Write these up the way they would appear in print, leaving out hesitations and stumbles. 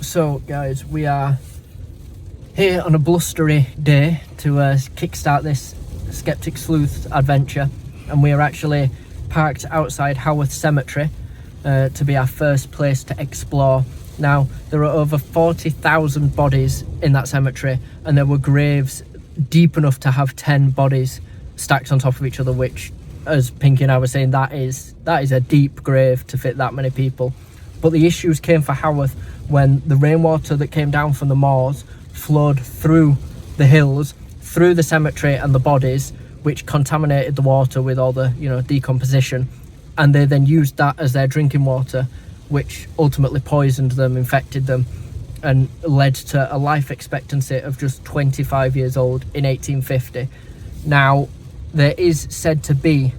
So guys, we are here on a blustery day to kickstart this Skeptic Sleuth adventure, and we are actually parked outside Haworth Cemetary to be our first place to explore. Now, there are over 40,000 bodies in that cemetery, and there were graves deep enough to have 10 bodies stacked on top of each other, which, as Pinky and I were saying, that is a deep grave to fit that many people. But the issues came for Haworth when the rainwater that came down from the moors flowed through the hills, through the cemetery and the bodies, which contaminated the water with all the, decomposition, and they then used that as their drinking water, which ultimately poisoned them, infected them, and led to a life expectancy of just 25 years old in 1850. Now, there is said to be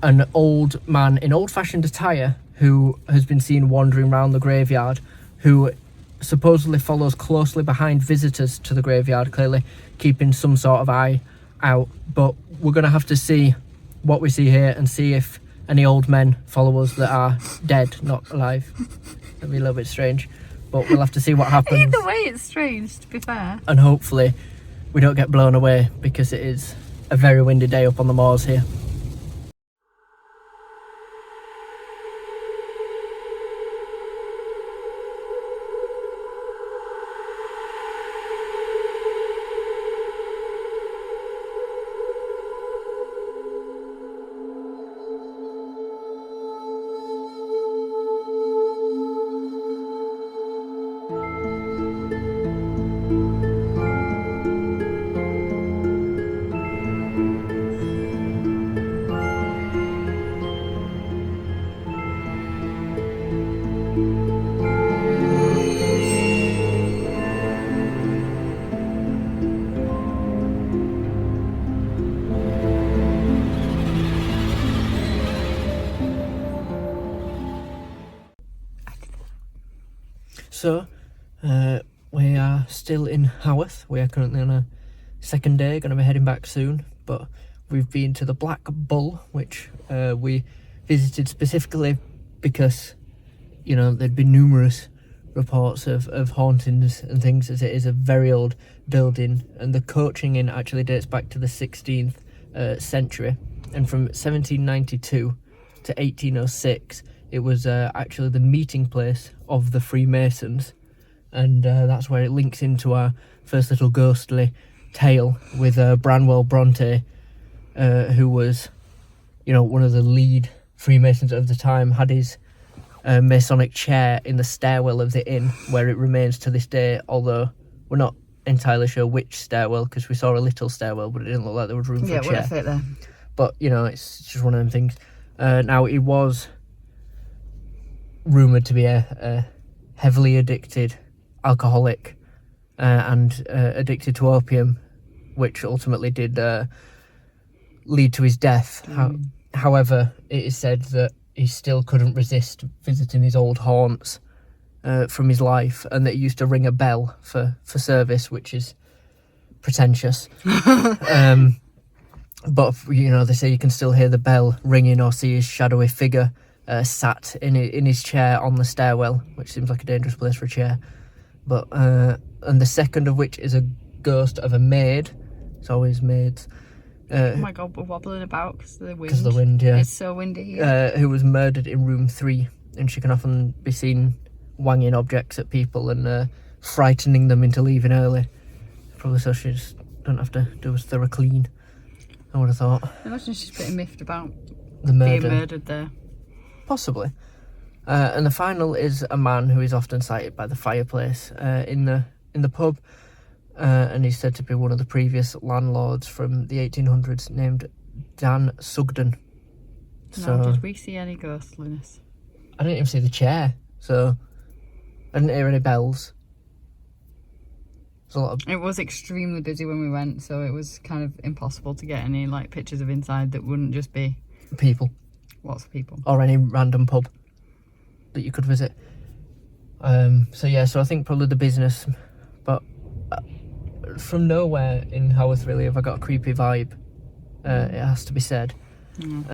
an old man in old-fashioned attire who has been seen wandering around the graveyard, who supposedly follows closely behind visitors to the graveyard, clearly keeping some sort of eye out. But we're going to have to see what we see here and see if any old men follow us that are dead, not alive. That'd be a little bit strange, but we'll have to see what happens. Either way, it's strange, to be fair. And hopefully we don't get blown away, because it is a very windy day up on the moors here. So, we are still in Haworth. We are currently on a second day, going to be heading back soon, but we've been to the Black Bull, which we visited specifically because, there'd been numerous reports of hauntings and things, as it is a very old building, and the coaching in actually dates back to the 16th century, and from 1792 to 1806 it was actually the meeting place of the Freemasons, and that's where it links into our first little ghostly tale with Branwell Bronte, who was, one of the lead Freemasons of the time, had his Masonic chair in the stairwell of the inn, where it remains to this day, although we're not entirely sure which stairwell, because we saw a little stairwell, but it didn't look like there was room for a chair. Yeah, it wouldn't fit there. But, it's just one of them things. Now, he was rumoured to be a heavily addicted alcoholic and addicted to opium, which ultimately did lead to his death. However, it is said that he still couldn't resist visiting his old haunts from his life, and that he used to ring a bell for service, which is pretentious. But, they say you can still hear the bell ringing or see his shadowy figure sat in his chair on the stairwell, which seems like a dangerous place for a chair. But and the second of which is a ghost of a maid. It's always maids. Oh my god, we're wobbling about because of the wind. Because of the wind, yeah. It's so windy here. Who was murdered in room 3, and she can often be seen wanging objects at people and frightening them into leaving early. Probably so she just don't have to do a thorough clean, I would have thought. I imagine she's pretty miffed about the murder. being murdered there. Possibly. And the final is a man who is often sighted by the fireplace in the pub, and he's said to be one of the previous landlords from the 1800s, named Dan Sugden. No, did we see any ghostliness? I didn't even see the chair, so I didn't hear any bells. It was extremely busy when we went, so it was kind of impossible to get any pictures of inside that wouldn't just be people. Lots of people. Or any random pub that you could visit. So I think probably the business, but from nowhere in Haworth really have I got a creepy vibe, it has to be said. Mm.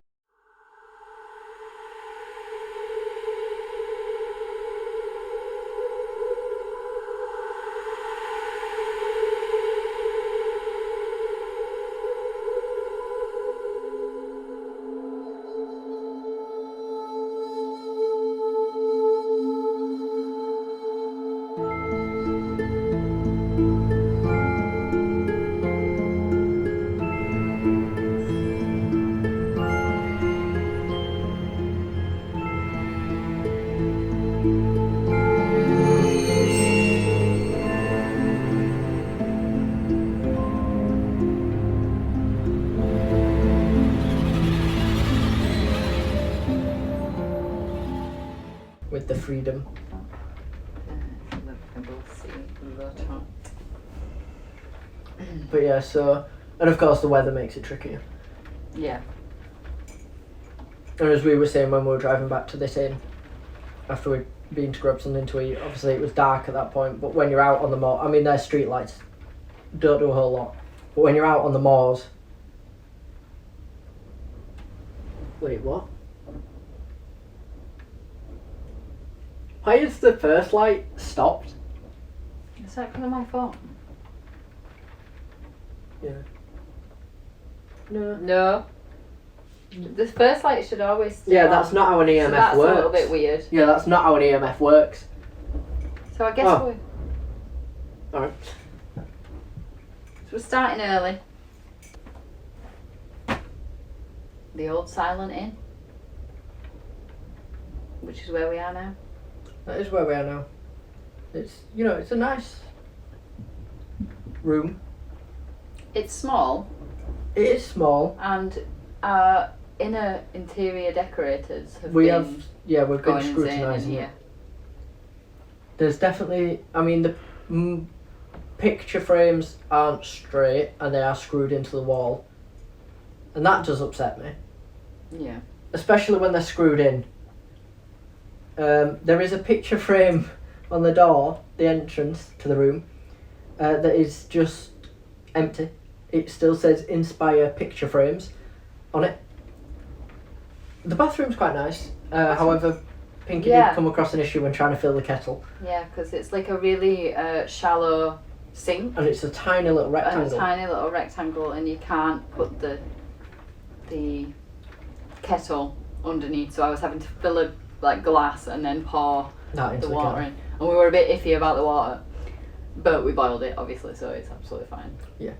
With the freedom. But yeah, so, and of course the weather makes it trickier. Yeah. And as we were saying when we were driving back to this inn, after we'd been to grab something to eat, obviously it was dark at that point, but when you're out on the moor, I mean their street lights don't do a whole lot, but when you're out on the moors... Wait, what? Why is the first light stopped? Is that because of my phone? Yeah. No. No. The first light should always stay Yeah, on. that's not how an EMF So that's works. a little bit weird. Yeah, that's not how an EMF works. So I guess Oh. Alright. So we're starting early. The old Silent Inn, which is where we are now. That is where we are now. It's, you know, it's a nice room. It's small, It is small. and our inner interior decorators have We've been been going insane in scrutinising here. it. There's definitely, I mean, the picture frames aren't straight and they are screwed into the wall. And that does upset me. Yeah. Especially when they're screwed in. There is a picture frame on the door, the entrance to the room, that is just empty. It still says Inspire Picture Frames on it. The bathroom's quite nice. However, Pinky did come across an issue when trying to fill the kettle. Yeah, because it's like a really shallow sink. And it's a tiny little rectangle. A tiny little rectangle, and you can't put the kettle underneath. So I was having to fill a glass and then pour Into the water in. And we were a bit iffy about the water, but we boiled it obviously, so it's absolutely fine. Yeah.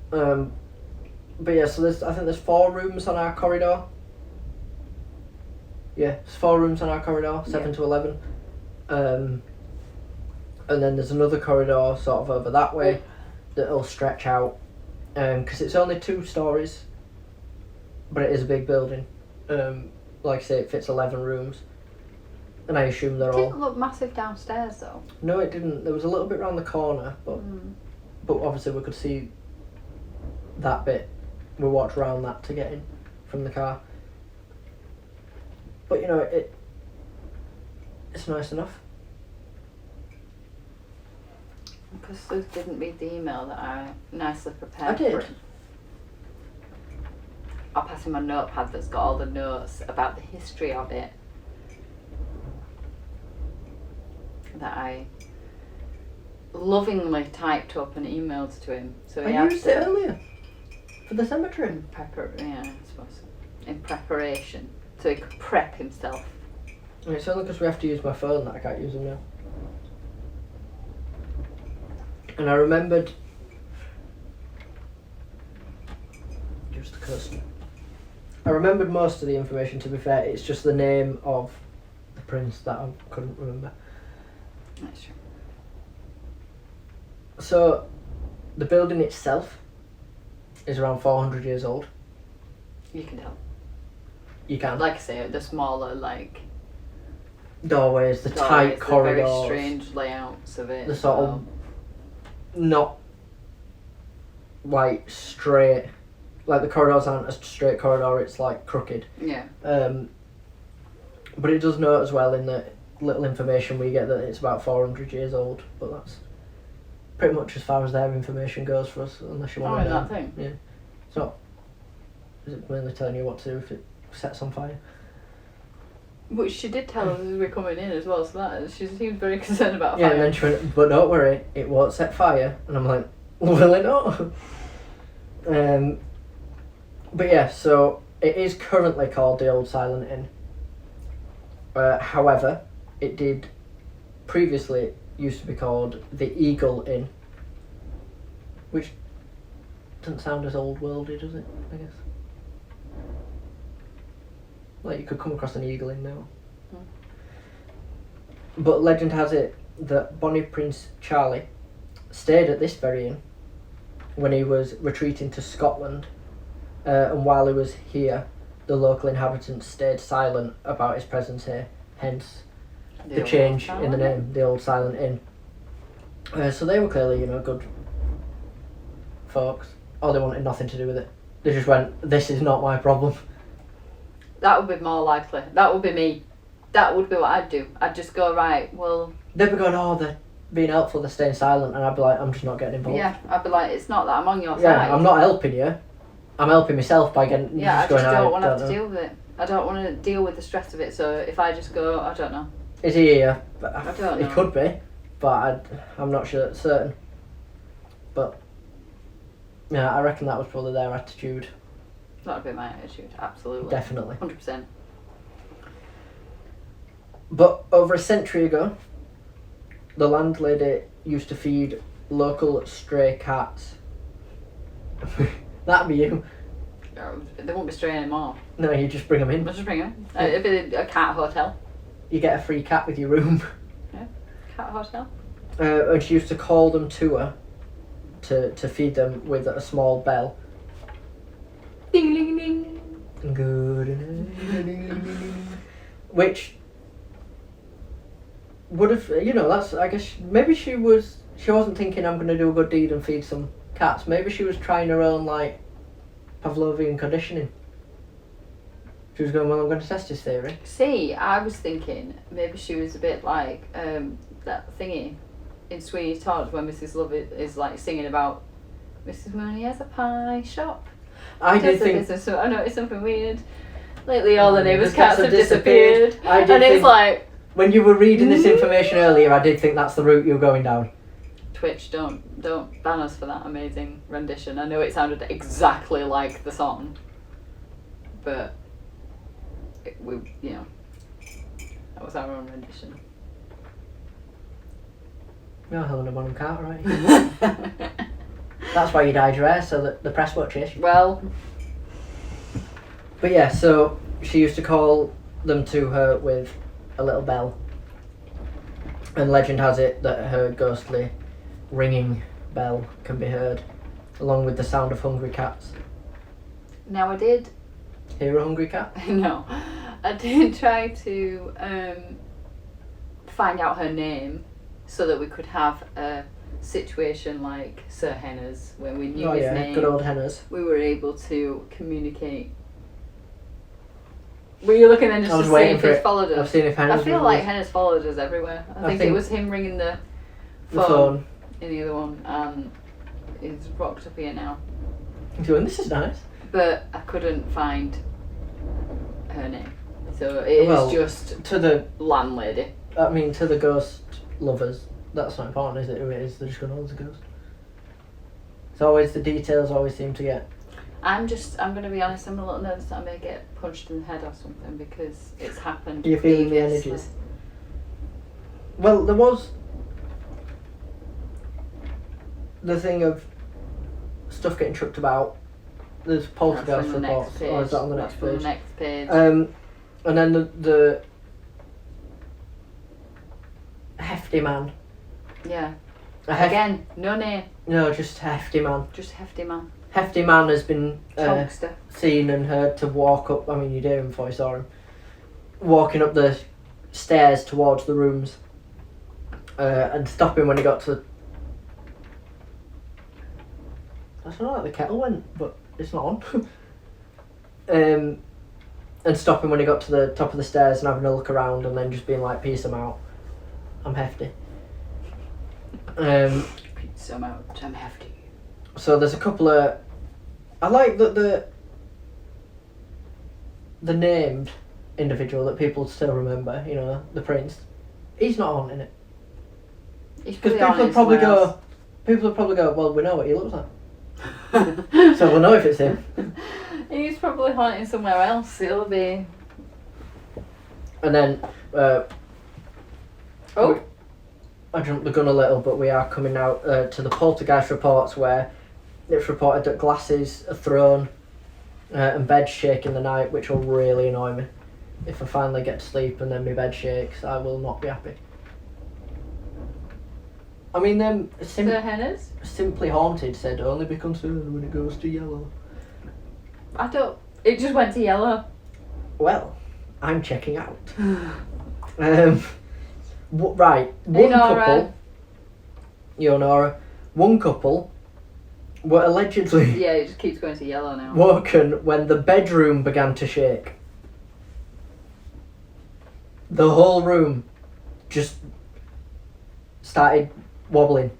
But yeah, so I think there's 4 rooms on our corridor. Yeah, there's 4 rooms on our corridor, 7 to 11. And then there's another corridor sort of over that way that'll stretch out. Because it's only 2 stories, but it is a big building. Like I say, it fits 11 rooms. And I assume they're It all... didn't look massive downstairs though. No, it didn't. There was a little bit round the corner, but obviously we could see that bit. We walked around that to get in from the car. But you know, it's nice enough. Because Sleuth didn't read the email that I nicely prepared I did. for him. I'll pass him a notepad that's got all the notes about the history of it that I lovingly typed up and emailed to him. So he I had used it to earlier for the cemetery. I suppose so. In preparation, so he could prep himself. And it's only because we have to use my phone that I can't use them now. And I remembered just the customer. I remembered most of the information, to be fair. It's just the name of the prince that I couldn't remember. That's true. So, the building itself is around 400 years old. You can tell. You can. Like I say, the smaller Doorways, the tight corridors. The very strange layouts of it. The sort of not like straight, like the corridors aren't a straight corridor, it's like crooked. Yeah. But it does note as well in the little information we get that it's about 400 years old, but that's pretty much as far as their information goes for us, unless you want to that thing. Yeah. So Is it mainly telling you what to do if it sets on fire? Which she did tell us as we were coming in as well, so that she seemed very concerned about Yeah, fire. and then she went, but don't worry, it won't set fire. And I'm like, will it not? But yeah, so it is currently called the Old Silent Inn. However, it did previously used to be called the Eagle Inn, which doesn't sound as old worldy, does it? I guess. Like you could come across an eagle inn now. But legend has it that Bonnie Prince Charlie stayed at this very inn when he was retreating to Scotland, and while he was here, the local inhabitants stayed silent about his presence here. Hence, the change in the name, the Old Silent Inn. So they were clearly, good folks. Or they wanted nothing to do with it. They just went, this is not my problem. That would be more likely. That would be me. That would be what I'd do. I'd just go, right, well... They'd be going, oh, they're being helpful, they're staying silent, and I'd be like, I'm just not getting involved. Yeah, I'd be like, it's not that I'm on your side. Yeah, I'm not helping you. I'm helping myself by getting... Yeah, I just don't want to have to know. deal with it. I don't want to deal with the stress of it, so if I just go, I don't know. Is he here? I don't know. He could be, but I'm not sure it's certain. But, yeah, I reckon that was probably their attitude. That would be my attitude, absolutely. Definitely. 100%. But over a century ago, the landlady used to feed local stray cats. That'd be you. They won't be stray anymore. No, you just bring them in. I'll just bring them. It'd be a cat hotel. You get a free cat with your room. Yeah, cat hotel. And she used to call them to her to feed them with a small bell. Ding ding ding. Good. Which would have, that's, I guess, maybe she wasn't thinking I'm going to do a good deed and feed some cats. Maybe she was trying her own, like, Pavlovian conditioning. She was going, well, I'm going to test his theory. See, I was thinking maybe she was a bit like that thingy in Sweeney Todd when Mrs. Love is like singing about Mrs. Mooney has a pie shop. I did think... So I noticed something weird. Lately all the neighbours' cats have disappeared. And it's like... When you were reading this information earlier, I did think that's the route you were going down. Twitch, don't ban us for that amazing rendition. I know it sounded exactly like the song, but that was our own rendition. You're Helena Bonham Carter, right? That's why you dyed your hair, so that the press won't chase you. Well, but yeah, so she used to call them to her with a little bell, and legend has it that her ghostly ringing bell can be heard along with the sound of hungry cats. now I did Hear a hungry cat? no, I did try to find out her name so that we could have a situation like Sir Henner's when we knew his name. Good old Henners. We were able to communicate. Were you looking then just I was to see waiting if for he's it. followed us? I've seen if Henners I feel was- like Henner's followed us everywhere. I think it was him ringing the phone in the other one, and he's rocked up here now. He's going, this is nice. But I couldn't find her name, so it is just to the landlady. I mean, to the ghost lovers, that's not important, is it? Who it is? They're just going, oh, there's a ghost. It's always the details always seem to get. I'm going to be honest, I'm a little nervous that I may get punched in the head or something because it's happened. You're feeling the previously. energies. Well, there was the thing of stuff getting chucked about. There's poltergeist reports. Or is that on the next page? On the next page. And then the hefty man. Yeah. Again, no name. No, just hefty man. Just hefty man. Hefty man has been Tonguester. seen and heard to walk up. I mean, you did him before you saw him. Walking up the stairs towards the rooms, and stopping when he got to. I don't know, like the kettle went, but it's not on. And stopping when he got to the top of the stairs and having a look around, and then just being like, "Peace, I'm out. I'm hefty." Peace, I'm out. I'm hefty. So there's a couple of. I like that the named individual that people still remember, you know, the prince, he's not haunting it. Because people would probably go, well, we know what he looks like. So we'll know if it's him. He's probably haunting somewhere else. It'll be... And then, I jumped the gun a little, but we are coming now to the poltergeist reports where it's reported that glasses are thrown and beds shake in the night, which will really annoy me. If I finally get to sleep and then my bed shakes, I will not be happy. I mean, them Simply Haunted said only be concerned when it goes to yellow. It just went to yellow. Well, I'm checking out. Right, one couple were allegedly yeah, it just keeps going to yellow now. woken when the bedroom began to shake. The whole room just started wobbling.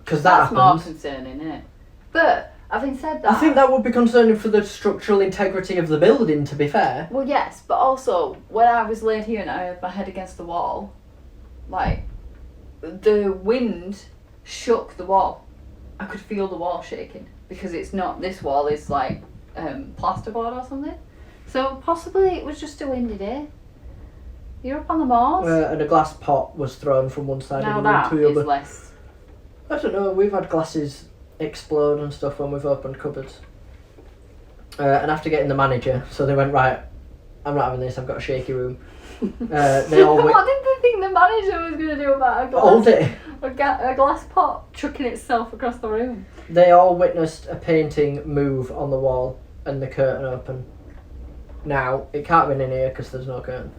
Because that's more concerning, isn't it? But having said that, I think that would be concerning for the structural integrity of the building, to be fair. Well, yes, but also when I was laid here and I had my head against the wall, like the wind shook the wall. I could feel the wall shaking because it's not. This wall is like plasterboard or something. So possibly it was just a windy day. You're up on the moors. And a glass pot was thrown from one side now of the room to the other. Less. I don't know. We've had glasses explode and stuff when we've opened cupboards. And after getting the manager, so they went, right, I'm not having this. I've got a shaky room. They all what did they think the manager was going to do about a glass pot chucking itself across the room? They all witnessed a painting move on the wall and the curtain open. Now, it can't have been in here because there's no curtain.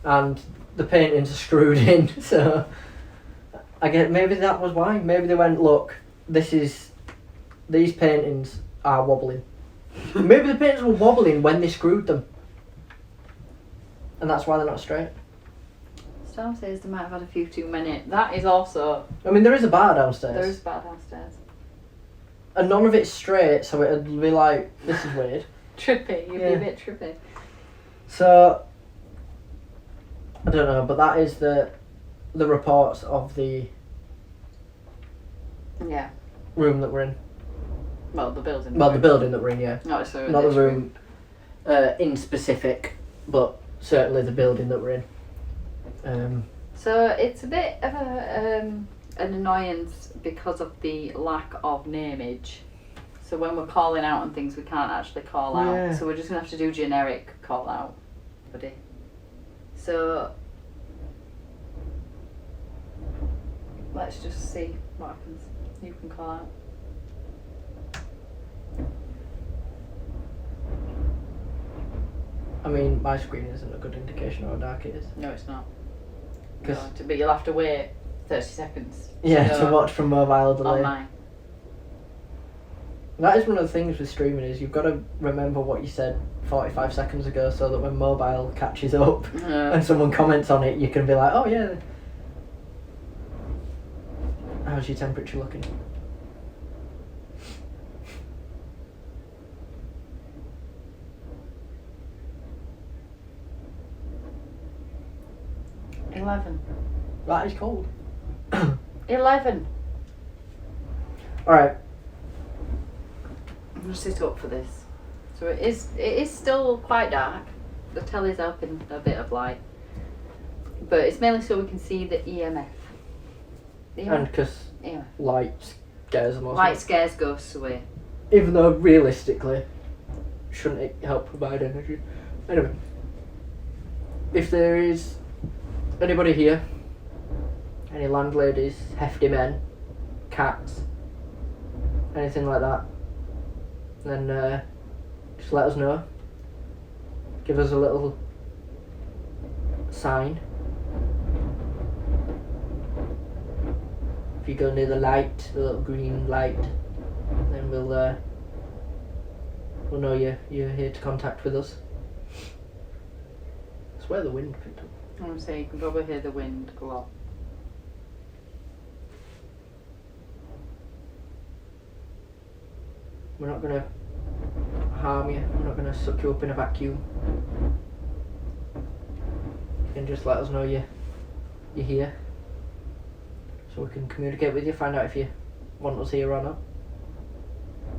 And the paintings are screwed in, so I guess maybe that was why. Maybe they went, look, these paintings are wobbling. Maybe the paintings were wobbling when they screwed them. And that's why they're not straight. Storm says they might have had a few too many. That is also... I mean, there is a bar downstairs. There is a bar downstairs. And none of it's straight, so it'd be like, this is weird. Trippy, you'd be a bit trippy. So, I don't know, but that is the reports of the room that we're in. Well, the building. The building that we're in, yeah. Not the room in specific, but certainly the building that we're in. So it's a bit of an annoyance because of the lack of nameage. So when we're calling out on things, we can't actually call out. So we're just going to have to do generic call out. So let's just see what happens. You can call out. I mean, my screen isn't a good indication of how dark it is. No, it's not. But you'll have to wait 30 seconds. To watch from mobile delay. Online. That is one of the things with streaming is you've got to remember what you said 45 seconds ago so that when mobile catches up and someone comments on it, you can be like, oh yeah. How's your temperature looking? $11. That is cold. 11. Alright. I'm going to sit up for this. So it is still quite dark. The telly's helping a bit of light. But it's mainly so we can see the EMF. And because light scares them. Light scares ghosts away. Even though realistically, shouldn't it help provide energy? Anyway. If there is anybody here, any landladies, hefty men, cats, anything like that, then just let us know. Give us a little sign. If you go near the light, the little green light, then we'll know you're here to contact with us. I swear the wind picked up. I'm going to say you can probably hear the wind a lot. We're not going to harm you. We're not going to suck you up in a vacuum. You can just let us know you're here, so we can communicate with you, find out if you want us here or not.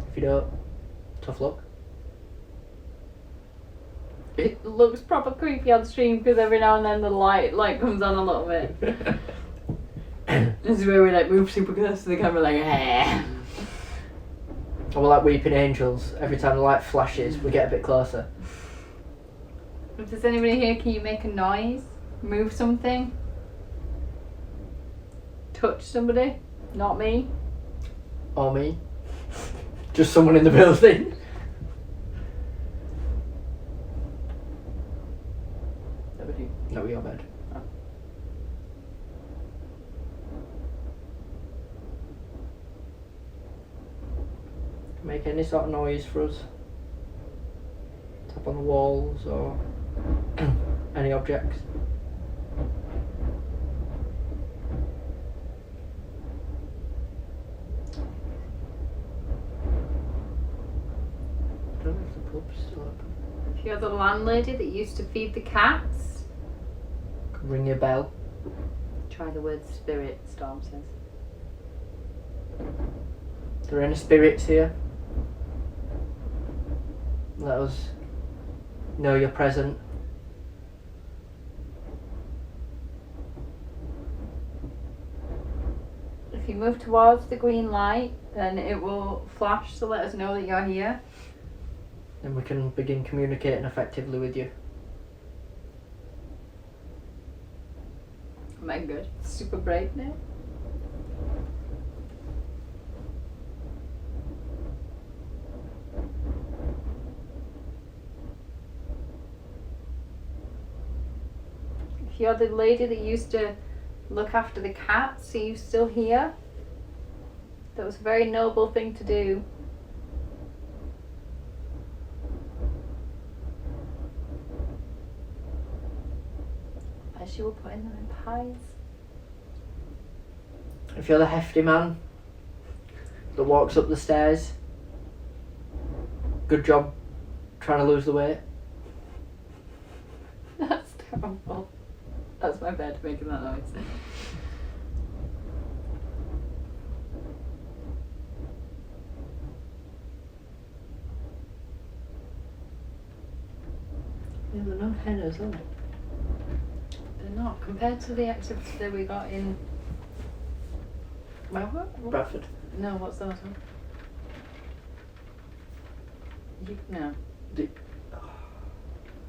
If you don't, tough luck. It looks proper creepy on stream because every now and then the light comes on a little bit. This is where we move super close to the camera And we're like weeping angels. Every time the light flashes, we get a bit closer. If there's anybody here, can you make a noise? Move something? Touch somebody? Not me. Or me. Just someone in the building. No, your bed. Oh. Make any sort of noise for us. Tap on the walls or any objects. I don't know if the pub's still open. If you're the landlady that used to feed the cats, Ring your bell. try the word spirit, Storm says. Are there any spirits here? Let us know you're present. If you move towards the green light, then it will flash to let us know that you're here. Then we can begin communicating effectively with you. Oh my god, super bright now. If you're the lady that used to look after the cats, are you still here? That was a very noble thing to do. As you were putting them in pies. If you're the hefty man that walks up the stairs, good job trying to lose the weight. That's terrible. That's my bed making that noise. Yeah, there are no hennas, are there? They're not. Compared to the activity that we got in... What? Bradford. No, what's that one? No.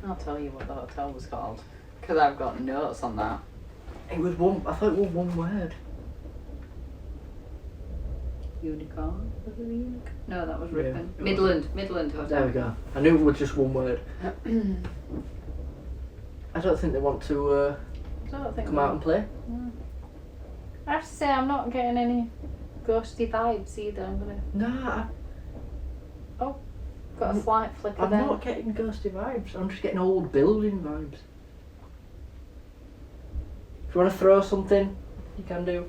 I'll tell you what the hotel was called. Because I've got notes on that. It was one. I thought it was one word. Unicorn? Was it a unicorn? No, that was Yeah, Ripon. it Midland Hotel. There we go. I knew it was just one word. I don't think they want to come out and play. No. I have to say, I'm not getting any ghosty vibes either. I'm gonna. Nah, Got a slight flicker I'm there. not getting ghosty vibes. I'm just getting old building vibes. If you want to throw something, you can do.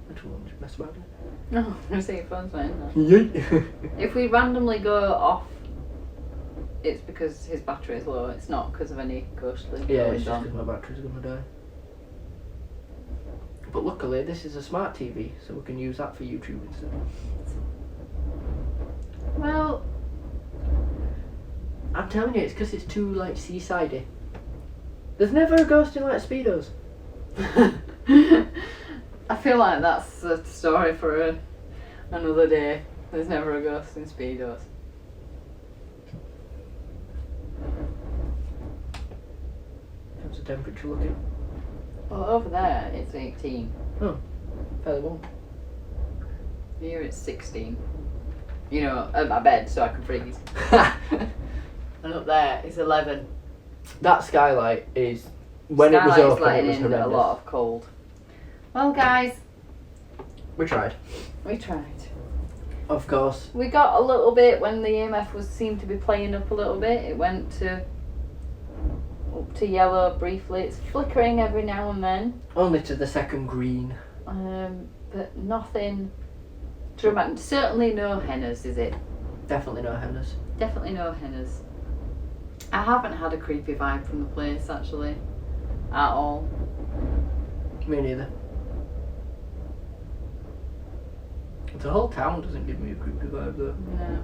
I don't want to mess about it. No, I'm gonna say your phone's fine. Yeet. If we randomly go off, it's because his battery is low. It's not because of any ghostly Yeah, goings it's just on. because my battery's going to die. But luckily, this is a smart TV, so we can use that for YouTube instead. Well, I'm telling you, it's because it's too seasidey. There's never a ghost in Speedos. I feel like that's a story for another day. There's never a ghost in Speedos. How's the temperature looking? Well, over there it's 18. Oh, fairly warm. Here it's 16. You know, at my bed so I can freeze. And up there it's 11. That skylight is, when it was Skylight's open, it letting was in horrendous. a lot of cold. Well, guys, We tried. we tried. Of course. We got a little bit when the EMF seemed to be playing up a little bit. It went up to yellow briefly. It's flickering every now and then, Only to the second green. but nothing dramatic. Certainly no hennas, is it? Definitely no hennas. Definitely no hennas. I haven't had a creepy vibe from the place, actually. At all. Me neither. The whole town doesn't give me a creepy vibe though. No.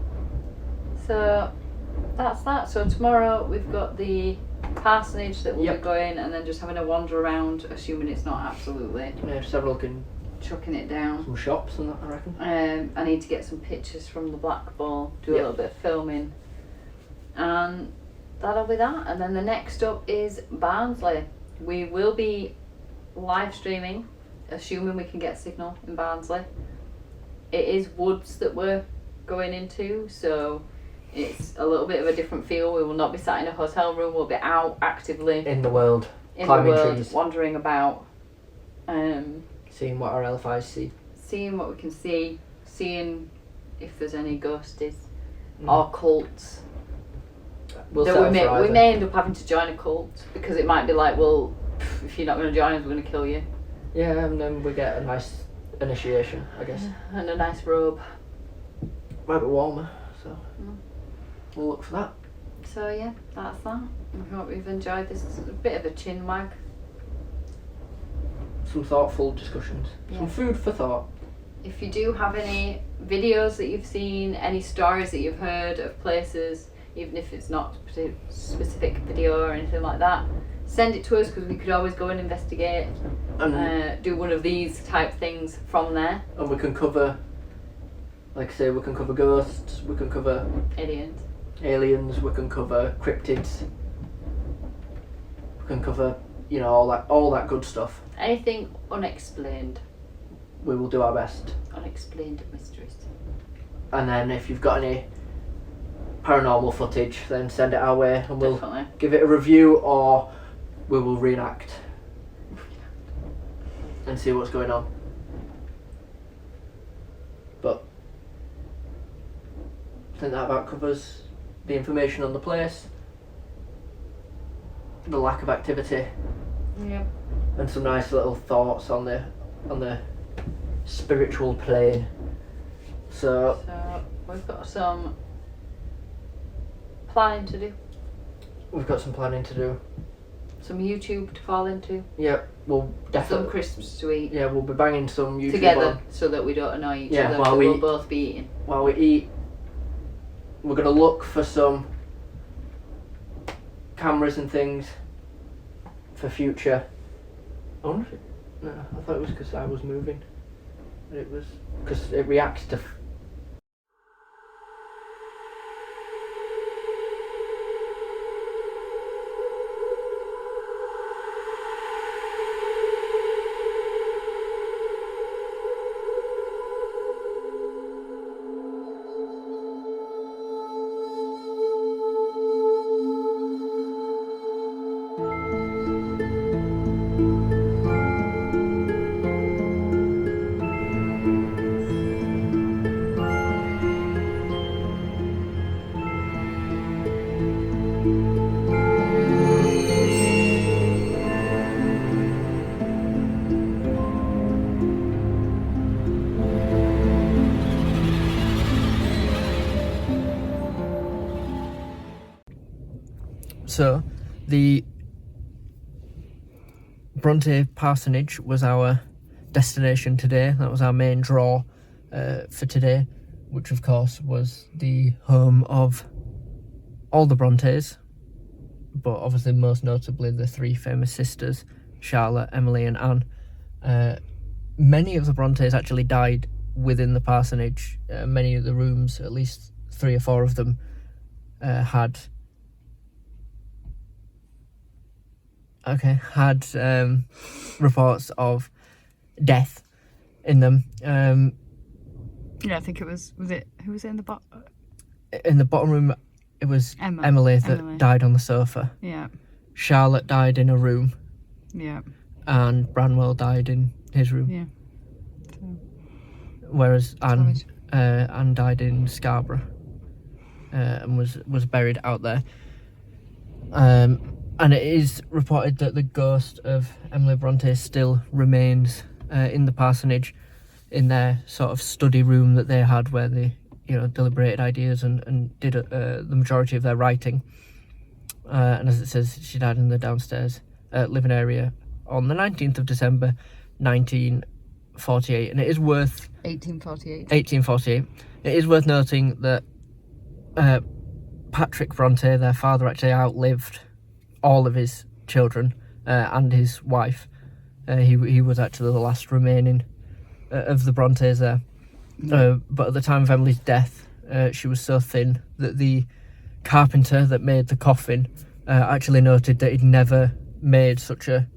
So, that's that. So tomorrow we've got the parsonage that we'll be going, and then just having a wander around, assuming it's not absolutely Yeah, just have a look in chucking it down. some shops and that, I reckon. I need to get some pictures from the Black Ball, do a little bit of filming, and that'll be that. And then the next up is Barnsley. We will be live streaming, assuming we can get signal in Barnsley. It is woods that we're going into, so it's a little bit of a different feel. We will not be sat in a hotel room. We'll be out actively In the world, in climbing the world, trees, wandering about, seeing what our elf eyes see. seeing what we can see, seeing if there's any ghosties or cults. We'll That settle we for may either. end up having to join a cult, because it might be like, well, if you're not going to join us, we're going to kill you. Yeah, and then we get a nice initiation, I guess. And a nice robe. Might be warmer, so we'll look for that. So yeah, that's that. I hope you've enjoyed this. It's a bit of a chin wag. Some thoughtful discussions. Yeah. Some food for thought. If you do have any videos that you've seen, any stories that you've heard of places, even if it's not a specific video or anything like that, send it to us, because we could always go and investigate, And, do one of these type things from there. and we can cover, like I say, we can cover ghosts, we can cover Aliens. aliens, we can cover cryptids, we can cover, you know, all that good stuff. Anything unexplained. We will do our best. Unexplained mysteries. And then if you've got any paranormal footage, then send it our way and we'll Definitely. give it a review, or we will reenact and see what's going on. But I think that about covers the information on the place, the lack of activity, Yeah. and some nice little thoughts on the spiritual plane. So So we've got some planning to do. we've got some planning to do. Some YouTube to fall into. Yep, we'll Some definitely. crisps to eat. Yeah, we'll be banging some YouTube Together, on so that we don't annoy each Yeah, other. while We'll we- both be eating. while we eat. We're gonna look for some cameras and things for future. I wonder if it, no, I thought it was because I was moving. But it was because it reacts to. So, the Bronte Parsonage was our destination today. That was our main draw for today, which of course was the home of all the Brontes, but obviously most notably the three famous sisters, Charlotte, Emily and Anne. Many of the Brontes actually died within the parsonage. Many of the rooms, at least 3 or 4 of them, had reports of death in them. Yeah, I think it was it, who was it in the bottom? In the bottom room, it was Emily that died on the sofa. Yeah. Charlotte died in a room. Yeah. And Branwell died in his room. Yeah. So, whereas Anne died in Scarborough and was buried out there. And it is reported that the ghost of Emily Bronte still remains in the parsonage, in their sort of study room that they had, where they deliberated ideas and did the majority of their writing. And as it says, she died in the downstairs living area on the 19th of December 1948. And it is worth 1848. It is worth noting that Patrick Bronte, their father, actually outlived all of his children and his wife. He was actually the last remaining of the Brontes there. But at the time of Emily's death, she was so thin that the carpenter that made the coffin actually noted that he'd never made such a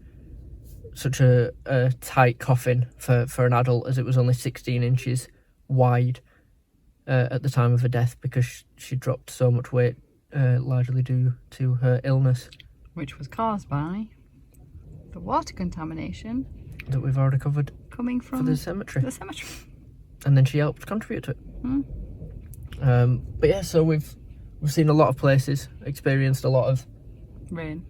tight coffin for an adult, as it was only 16 inches wide at the time of her death, because she dropped so much weight, largely due to her illness, which was caused by the water contamination that we've already covered coming from the cemetery. And then she helped contribute to it. But yeah, so we've seen a lot of places, experienced a lot of rain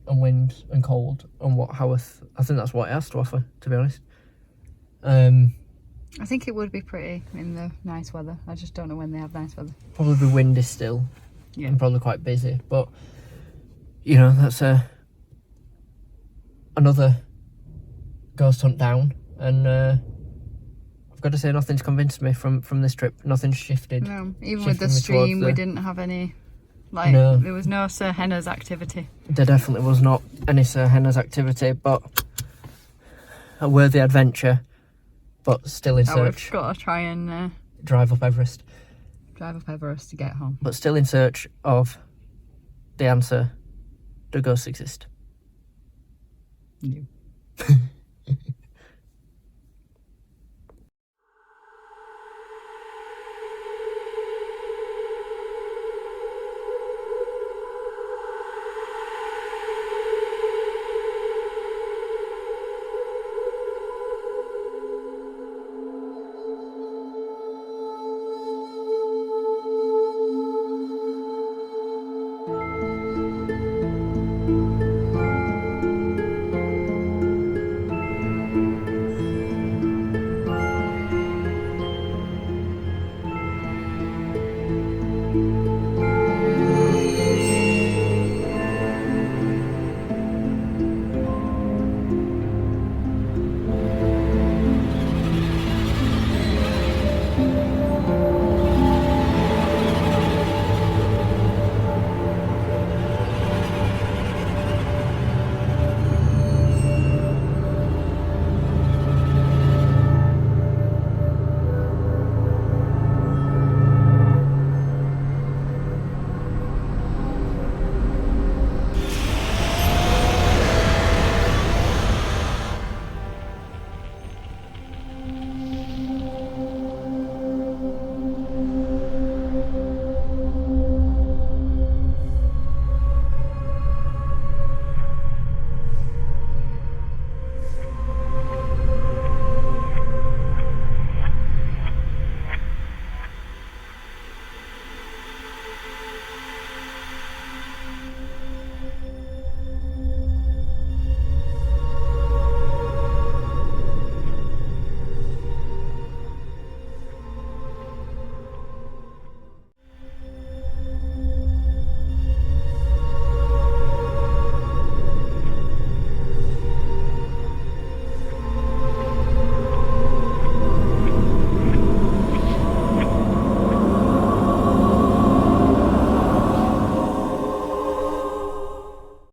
and wind and cold, and what Haworth, I think that's what it has to offer, to be honest. I think it would be pretty in the nice weather. I just don't know when they have nice weather. Probably windy still, yeah, and probably quite busy, but that's another ghost hunt down, and I've got to say, nothing's convinced me from this trip. Nothing's shifted. No, even with the stream, we didn't have any, no. There was no Sir Henna's activity. There definitely was not any Sir Henna's activity, but a worthy adventure, but still in search. We've got to try and drive up Everest to get home. But still in search of the answer: do ghosts exist? No.